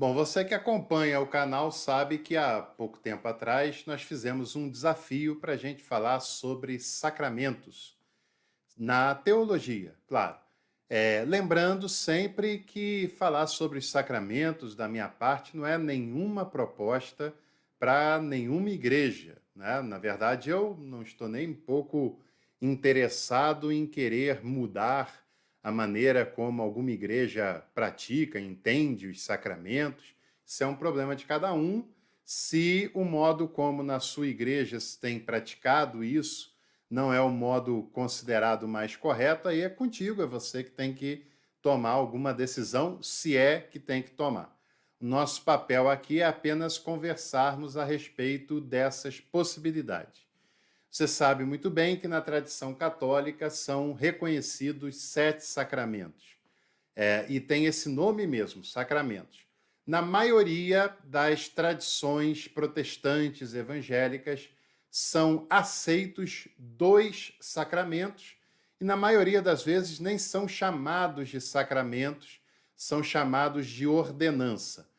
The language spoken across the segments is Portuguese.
Bom, você que acompanha o canal sabe que há pouco tempo atrás nós fizemos um desafio para a gente falar sobre sacramentos na teologia, claro. Lembrando sempre que falar sobre os sacramentos, da minha parte, não é nenhuma proposta para nenhuma igreja, né? Na verdade, eu não estou nem um pouco interessado em querer mudar a maneira como alguma igreja pratica, entende os sacramentos. Isso é um problema de cada um. Se o modo como na sua igreja se tem praticado isso não é o modo considerado mais correto, aí é contigo, é você que tem que tomar alguma decisão, se é que tem que tomar. O nosso papel aqui é apenas conversarmos a respeito dessas possibilidades. Você sabe muito bem que na tradição católica são reconhecidos 7 sacramentos. E tem esse nome mesmo, sacramentos. Na maioria das tradições protestantes evangélicas, são aceitos 2 sacramentos, e na maioria das vezes nem são chamados de sacramentos, são chamados de ordenança.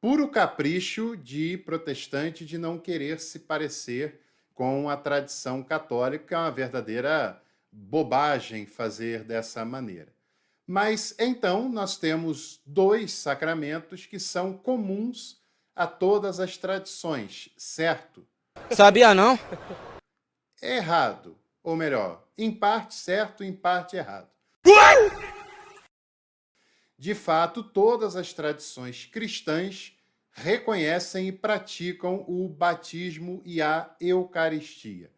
Puro capricho de protestante de não querer se parecer com a tradição católica, é uma verdadeira bobagem fazer dessa maneira. Mas então nós temos 2 sacramentos que são comuns a todas as tradições, certo? Sabia não? Errado, ou melhor, em parte certo, em parte errado. De fato, todas as tradições cristãs reconhecem e praticam o batismo e a Eucaristia.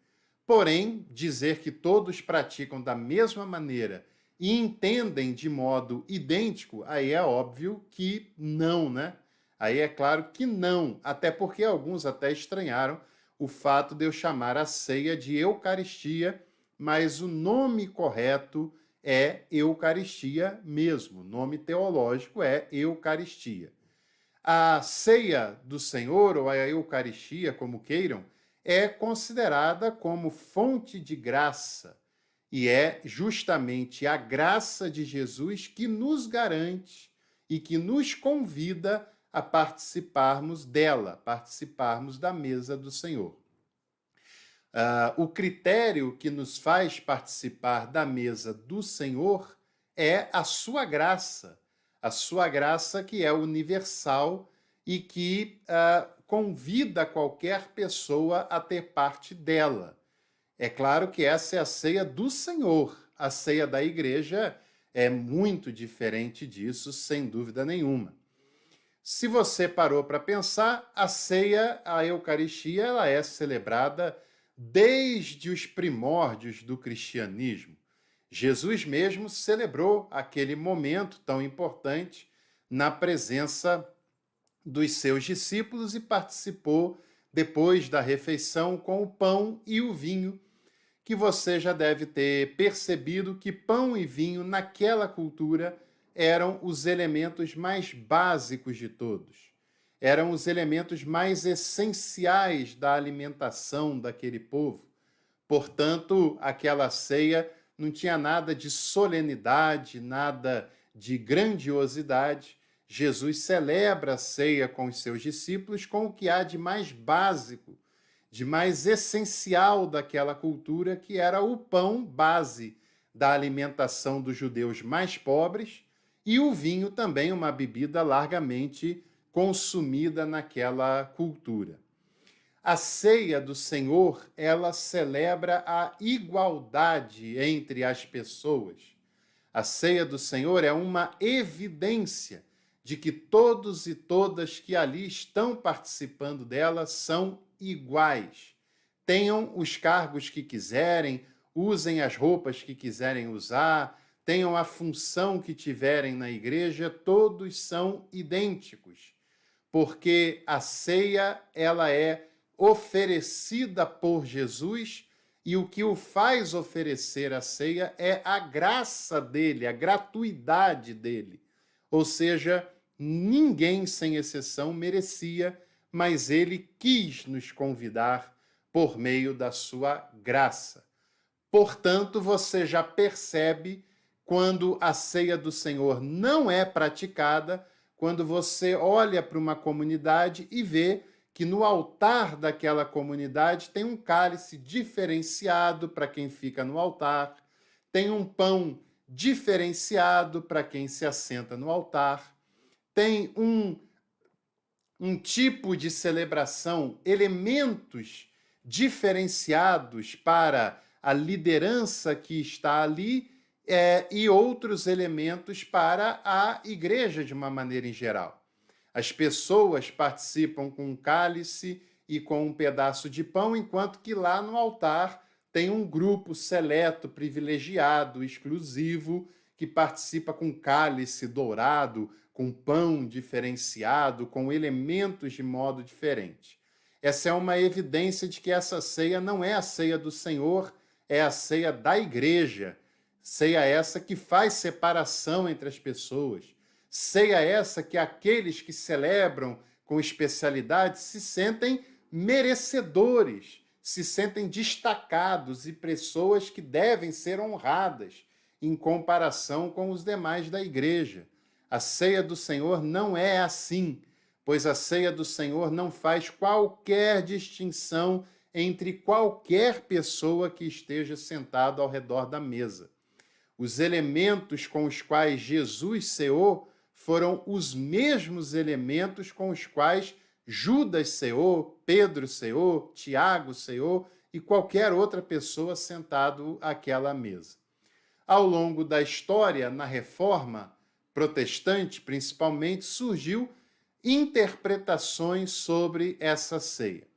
Porém, dizer que todos praticam da mesma maneira e entendem de modo idêntico, aí é óbvio que não, né? Aí é claro que não, até porque alguns até estranharam o fato de eu chamar a ceia de Eucaristia, mas o nome correto é Eucaristia mesmo. O nome teológico é Eucaristia. A ceia do Senhor, ou a Eucaristia, como queiram, é considerada como fonte de graça. E é justamente a graça de Jesus que nos garante e que nos convida a participarmos dela, participarmos da mesa do Senhor. O critério que nos faz participar da mesa do Senhor é a sua graça que é universal e que convida qualquer pessoa a ter parte dela. É claro que essa é a ceia do Senhor. A ceia da igreja é muito diferente disso, sem dúvida nenhuma. Se você parou para pensar, a ceia, a Eucaristia, ela é celebrada desde os primórdios do cristianismo. Jesus mesmo celebrou aquele momento tão importante na presença dos seus discípulos e participou depois da refeição com o pão e o vinho, que você já deve ter percebido que pão e vinho naquela cultura eram os elementos mais básicos de todos. Eram os elementos mais essenciais da alimentação daquele povo. Portanto, aquela ceia não tinha nada de solenidade, nada de grandiosidade. Jesus celebra a ceia com os seus discípulos com o que há de mais básico, de mais essencial daquela cultura, que era o pão base da alimentação dos judeus mais pobres, e o vinho também, uma bebida largamente consumida naquela cultura. A ceia do Senhor, ela celebra a igualdade entre as pessoas. A ceia do Senhor é uma evidência de que todos e todas que ali estão participando dela são iguais. Tenham os cargos que quiserem, usem as roupas que quiserem usar, tenham a função que tiverem na igreja, todos são idênticos, porque a ceia, ela é oferecida por Jesus, e o que o faz oferecer a ceia é a graça dele, a gratuidade dele. Ou seja, ninguém, sem exceção, merecia, mas ele quis nos convidar por meio da sua graça. Portanto, você já percebe quando a ceia do Senhor não é praticada, quando você olha para uma comunidade e vê que no altar daquela comunidade tem um cálice diferenciado para quem fica no altar, tem um pão diferenciado para quem se assenta no altar, tem um tipo de celebração, elementos diferenciados para a liderança que está ali, e outros elementos para a igreja de uma maneira em geral. As pessoas participam com um cálice e com um pedaço de pão, enquanto que lá no altar tem um grupo seleto, privilegiado, exclusivo, que participa com cálice dourado, com pão diferenciado, com elementos de modo diferente. Essa é uma evidência de que essa ceia não é a ceia do Senhor, é a ceia da igreja. Ceia essa que faz separação entre as pessoas. Ceia essa que aqueles que celebram com especialidade se sentem merecedores, se sentem destacados e pessoas que devem ser honradas em comparação com os demais da igreja. A ceia do Senhor não é assim, pois a ceia do Senhor não faz qualquer distinção entre qualquer pessoa que esteja sentado ao redor da mesa. Os elementos com os quais Jesus ceou foram os mesmos elementos com os quais Judas ceou, Pedro ceou, Tiago ceou e qualquer outra pessoa sentado àquela mesa. Ao longo da história, na Reforma protestante, principalmente, surgiu interpretações sobre essa ceia.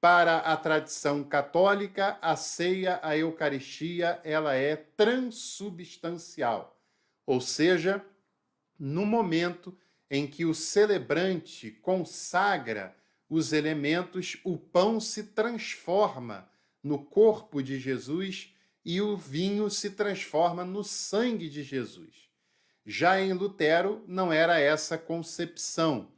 Para a tradição católica, a ceia, a Eucaristia, ela é transubstancial, ou seja, no momento em que o celebrante consagra os elementos, o pão se transforma no corpo de Jesus e o vinho se transforma no sangue de Jesus. Já em Lutero, não era essa concepção.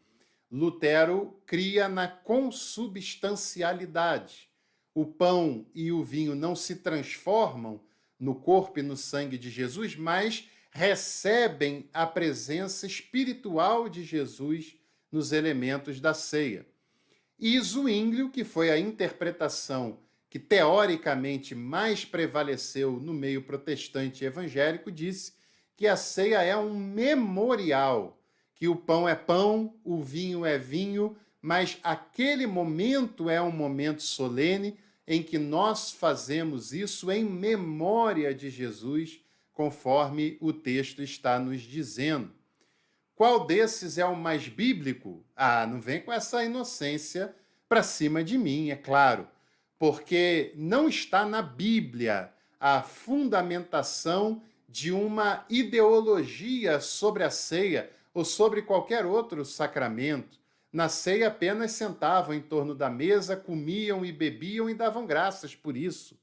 Lutero cria na consubstancialidade. O pão e o vinho não se transformam no corpo e no sangue de Jesus, mas recebem a presença espiritual de Jesus nos elementos da ceia. E Zwinglio, que foi a interpretação que teoricamente mais prevaleceu no meio protestante e evangélico, disse que a ceia é um memorial, que o pão é pão, o vinho é vinho, mas aquele momento é um momento solene em que nós fazemos isso em memória de Jesus, conforme o texto está nos dizendo. Qual desses é o mais bíblico? Não vem com essa inocência para cima de mim, é claro, porque não está na Bíblia a fundamentação de uma ideologia sobre a ceia ou sobre qualquer outro sacramento. Na ceia apenas sentavam em torno da mesa, comiam e bebiam e davam graças por isso.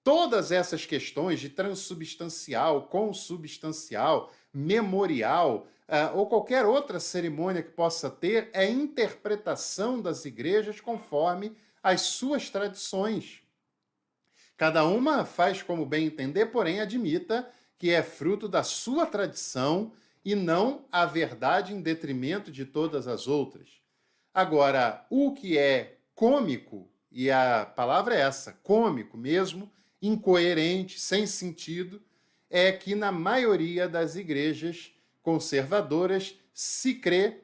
Todas essas questões de transubstancial, consubstancial, memorial, ou qualquer outra cerimônia que possa ter, é interpretação das igrejas conforme as suas tradições. Cada uma faz como bem entender, porém admita que é fruto da sua tradição e não a verdade em detrimento de todas as outras. Agora, o que é cômico, e a palavra é essa, cômico mesmo, incoerente, sem sentido, é que na maioria das igrejas conservadoras se crê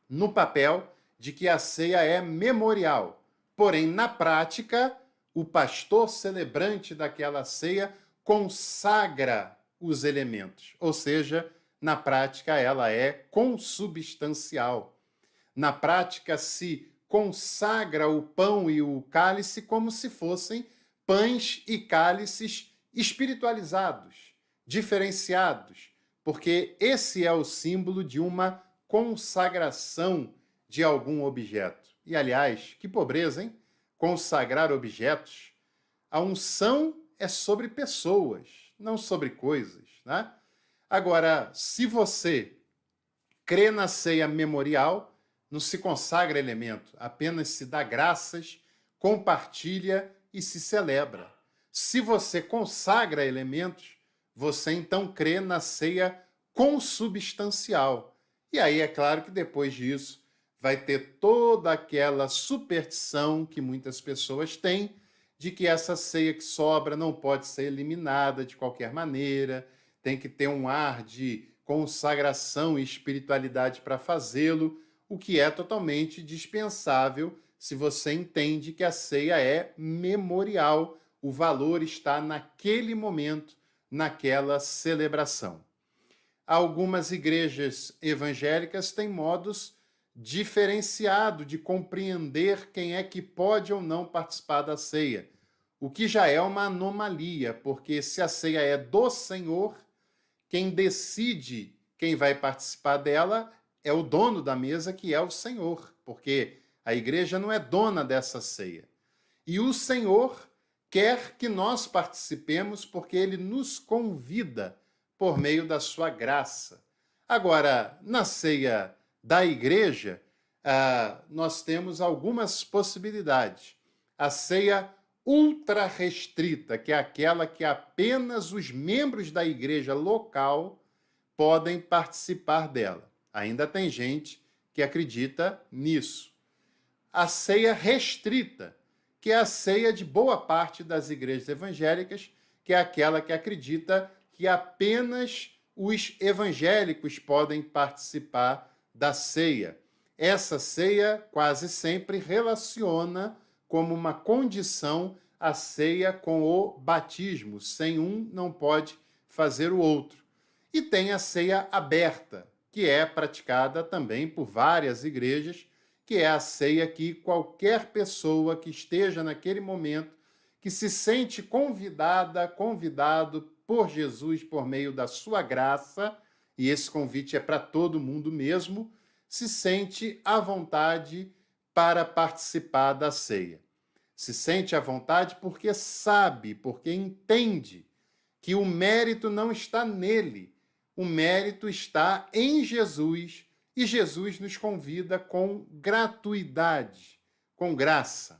no papel de que a ceia é memorial. Porém, na prática, o pastor celebrante daquela ceia consagra os elementos, ou seja, na prática ela é consubstancial. Na prática se consagra o pão e o cálice como se fossem pães e cálices espiritualizados, diferenciados, porque esse é o símbolo de uma consagração de algum objeto. E, aliás, que pobreza, hein? Consagrar objetos. A unção é sobre pessoas, não sobre coisas, né? Agora, se você crê na ceia memorial, não se consagra elemento, apenas se dá graças, compartilha e se celebra. Se você consagra elementos, você então crê na ceia consubstancial. E aí é claro que depois disso vai ter toda aquela superstição que muitas pessoas têm de que essa ceia que sobra não pode ser eliminada de qualquer maneira, tem que ter um ar de consagração e espiritualidade para fazê-lo, o que é totalmente dispensável se você entende que a ceia é memorial, o valor está naquele momento, naquela celebração. Algumas igrejas evangélicas têm modos diferenciados de compreender quem é que pode ou não participar da ceia, o que já é uma anomalia, porque se a ceia é do Senhor, quem decide quem vai participar dela é o dono da mesa, que é o Senhor, porque a igreja não é dona dessa ceia. E o Senhor quer que nós participemos porque ele nos convida por meio da sua graça. Agora, na ceia da igreja, nós temos algumas possibilidades. A ceia ultra restrita, que é aquela que apenas os membros da igreja local podem participar dela. Ainda tem gente que acredita nisso. A ceia restrita, que é a ceia de boa parte das igrejas evangélicas, que é aquela que acredita que apenas os evangélicos podem participar da ceia. Essa ceia quase sempre relaciona como uma condição a ceia com o batismo. Sem um, não pode fazer o outro. E tem a ceia aberta, que é praticada também por várias igrejas, que é a ceia que qualquer pessoa que esteja naquele momento, que se sente convidado por Jesus por meio da sua graça, e esse convite é para todo mundo mesmo, se sente à vontade para participar da ceia. Se sente à vontade porque sabe, porque entende que o mérito não está nele, o mérito está em Jesus, e Jesus nos convida com gratuidade, com graça.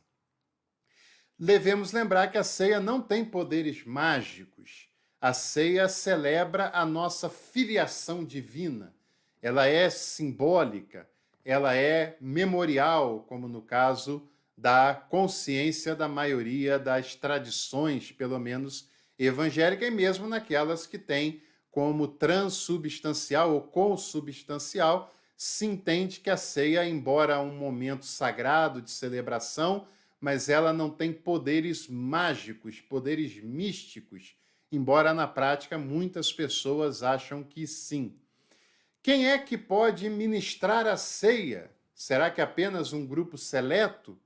Devemos lembrar que a ceia não tem poderes mágicos. A ceia celebra a nossa filiação divina. Ela é simbólica, ela é memorial, como no caso da consciência da maioria das tradições, pelo menos evangélica, e mesmo naquelas que têm como transubstancial ou consubstancial, se entende que a ceia, embora um momento sagrado de celebração, mas ela não tem poderes mágicos, poderes místicos, embora na prática muitas pessoas acham que sim. Quem é que pode ministrar a ceia? Será que apenas um grupo seleto?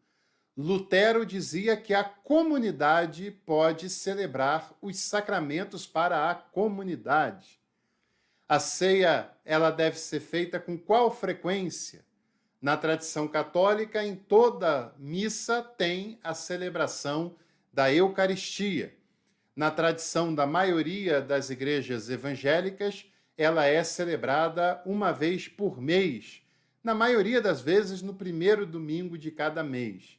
Lutero dizia que a comunidade pode celebrar os sacramentos para a comunidade. A ceia, ela deve ser feita com qual frequência? Na tradição católica, em toda missa tem a celebração da Eucaristia. Na tradição da maioria das igrejas evangélicas, ela é celebrada uma vez por mês, na maioria das vezes no primeiro domingo de cada mês.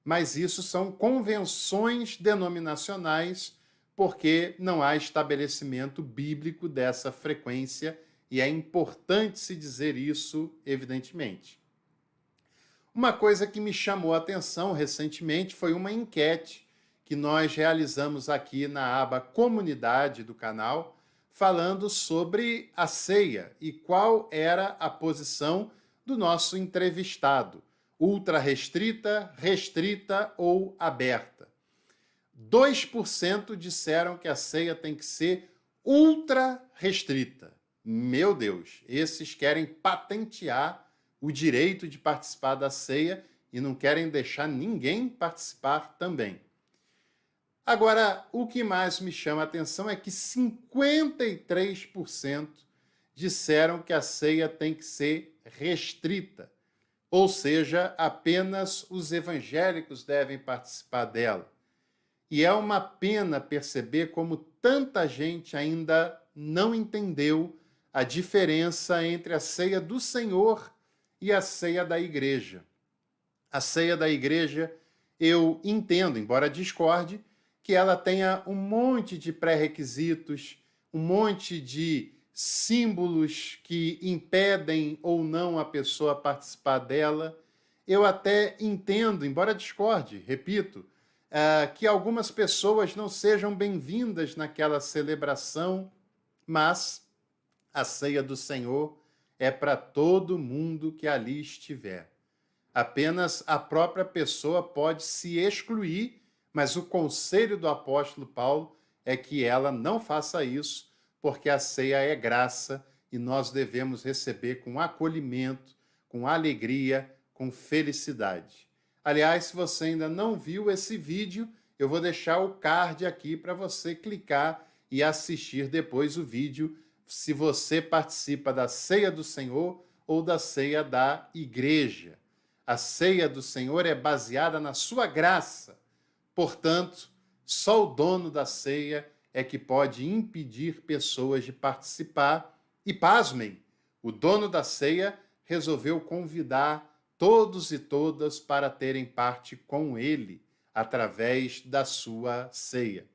Mas isso são convenções denominacionais, porque não há estabelecimento bíblico dessa frequência, e é importante se dizer isso, evidentemente. Uma coisa que me chamou a atenção recentemente foi uma enquete que nós realizamos aqui na aba Comunidade do canal, falando sobre a ceia e qual era a posição do nosso entrevistado, ultra restrita, restrita ou aberta. 2% disseram que a ceia tem que ser ultra restrita. Meu Deus, esses querem patentear o direito de participar da ceia e não querem deixar ninguém participar também. Agora, o que mais me chama a atenção é que 53% disseram que a ceia tem que ser restrita, ou seja, apenas os evangélicos devem participar dela. E é uma pena perceber como tanta gente ainda não entendeu a diferença entre a ceia do Senhor e a ceia da igreja. A ceia da igreja, eu entendo, embora discorde, que ela tenha um monte de pré-requisitos, um monte de símbolos que impedem ou não a pessoa participar dela. Eu até entendo, embora discorde, repito, que algumas pessoas não sejam bem-vindas naquela celebração, mas a ceia do Senhor é para todo mundo que ali estiver. Apenas a própria pessoa pode se excluir, mas o conselho do apóstolo Paulo é que ela não faça isso, porque a ceia é graça e nós devemos receber com acolhimento, com alegria, com felicidade. Aliás, se você ainda não viu esse vídeo, eu vou deixar o card aqui para você clicar e assistir depois o vídeo, se você participa da ceia do Senhor ou da ceia da igreja. A ceia do Senhor é baseada na sua graça. Portanto, só o dono da ceia é que pode impedir pessoas de participar. E pasmem, o dono da ceia resolveu convidar todos e todas para terem parte com ele, através da sua ceia.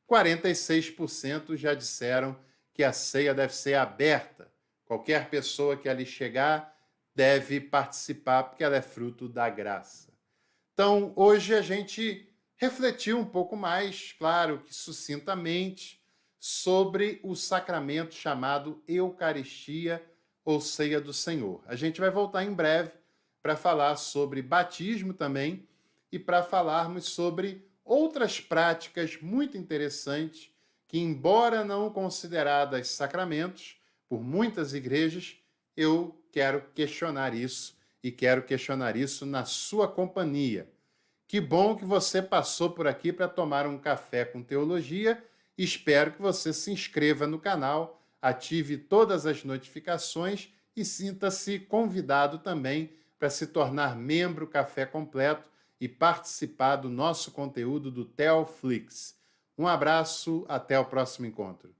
46% já disseram que a ceia deve ser aberta. Qualquer pessoa que ali chegar deve participar, porque ela é fruto da graça. Então, hoje a gente refletiu um pouco mais, claro que sucintamente, sobre o sacramento chamado Eucaristia ou Ceia do Senhor. A gente vai voltar em breve para falar sobre batismo também e para falarmos sobre outras práticas muito interessantes que, embora não consideradas sacramentos por muitas igrejas, eu quero questionar isso e quero questionar isso na sua companhia. Que bom que você passou por aqui para tomar um café com teologia. Espero que você se inscreva no canal, ative todas as notificações e sinta-se convidado também para se tornar membro Café Completo e participar do nosso conteúdo do Teoflix. Um abraço, até o próximo encontro.